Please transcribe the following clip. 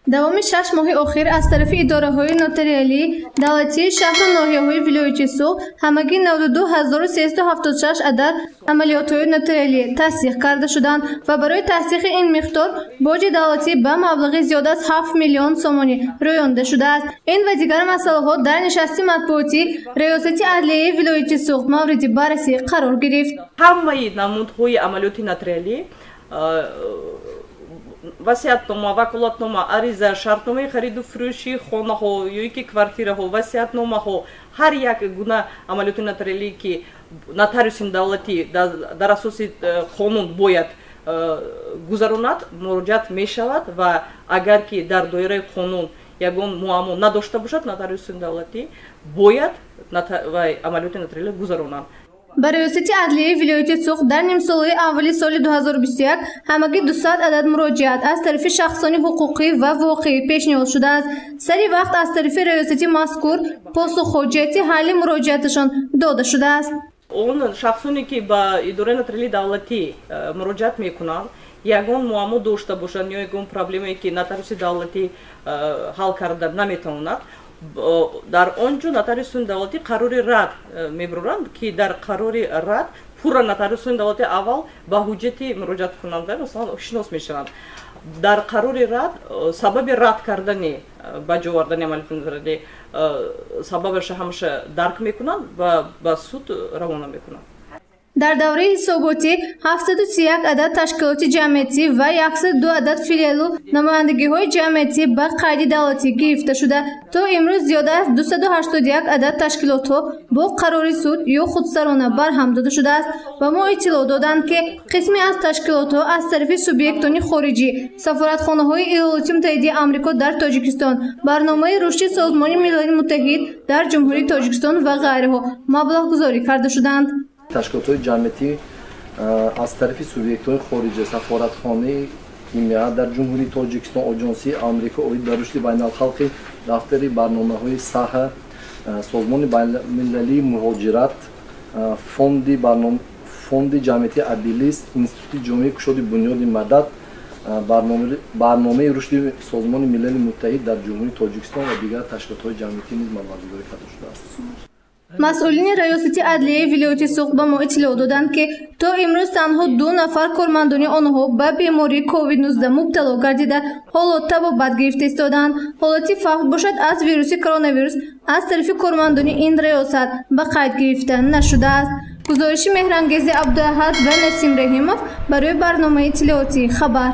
давоми 6 моҳи охир аз тарафи идораҳои нотариалӣ давлатии шаҳру ноҳияҳои вилояти Суғ ҳамагӣ 92376 адар амалиётҳои нотариалӣ тасдиқ карда шуданд ва барои тасдиқи ин миқдор боҷи давлатӣ ба маблағи зиёда аз 7 миллион сомонӣ рӯёнда шудааст. Ин ва дигар масъалаҳо дар нишасти матбуотӣ Риёсати адлияи вилояти Суғ мавриди баррасӣ қарор гирифт. Ҳамаи намудҳои амалиёти нотариалӣ васиятнома, ваколатнома, ариза, шартномаи хариду фурӯши хонаҳо ё ки квартираҳо, васиятномаҳо, ҳар як гуна амалиёти нотариалӣ ки нотариуси давлатӣ дар асоси қонун бояд гузаронад, муроҷиат мешавад ва агар ки дар доираи қонун ягон муаммо надошта бошад, нотариуси давлатӣ бояд амалиёти нотариалӣ гузаронад. Ба Риёсати адлияи вилояти Суғ дар нимсолаи аввали соли 2021 ҳамагӣ 200 адад муроҷиат аз тарафи шахсони ҳуқуқӣ ва воқеӣ пешниҳод шудааст. Сари вақт аз тарафи риёсати мазкур посухҳо ҷиҳати ҳалли муроҷиаташон дода шудааст. Он шахсоне ки ба идораи нотариалии давлатӣ муроҷиат мекунанд, ягон муаммо дошта бошанд ё ягон проблемае ки нотариуси давлатӣ ҳал карда наметавонад, дар он ҷо нотариуси давлатӣ қарори рад мебуранд ки дар қарори рад пурра нотариуси давлатӣ аввал ба ҳуҷҷати муроҷиаткунанда масалан шинос мешаванд. Дар қарори рад сабаби рад кардани ба ҷо овардани амалиёти нотариалӣ сабабаша ҳамаша дарк мекунанд ва ба суд равона мекунанд. Дар давраи ҳисоботӣ 731 адад ташкилоти ҷамъиятӣ ва 102 адад филиалу намояндагиҳои ҷамъиятӣ ба қайди давлатӣ гирифта шуда, то имрӯз зиёда аз 281 адад ташкилотҳо бо қарори суд ё худсарона барҳам дода шудааст. Ба мо иттилоъ доданд, ки қисме аз ташкилотҳо аз тарафи субъектони хориҷӣ, сафоратхонаҳои Иёлоти Муттаҳидаи Амрико дар Тоҷикистон, барномаи рушди Созмони Милали Муттаҳид дар Ҷумҳурии Тоҷикистон ва ғайраҳо маблағгузорӣ карда шуданд. Ташкилотҳои ҷамъиятӣ аз тарафи субъектҳои хориҷӣ, сафоратхонаи ИМЕА дар Ҷумҳурии Тоҷикистон, Оҷонсии Амрико оид ба рушди байналхалқӣ, дафтари барномаҳои САҳ, Созмони байналмилалии муҳоҷират, фонди ҷамъиятии Абилист, Институти ҷомеи кушоди бунёди Мадад, барномаи рушди Созмони Милали Муттаҳид дар Ҷумҳурии Тоҷикистон ва дигар ташкилотҳои ҷамъиятӣ низ маблағгузорӣ карда шудааст. масъулини Риёсати адлияи вилояти Суғ ба мо иттилоъ доданд, ки то имрӯз танҳо 2 нафар кормандони онҳо ба бемории COVID-19 мубтало гардида ҳоло табобат гирифта истоданд. Ҳолати фавт бошад аз вируси коронавирус аз тарафи кормандони ин риёсат ба қайд гирифта нашудааст. гузориши Меҳрангези Абдуаҳад ва Насим Раҳимов барои барномаи иттилоотӣ Хабар.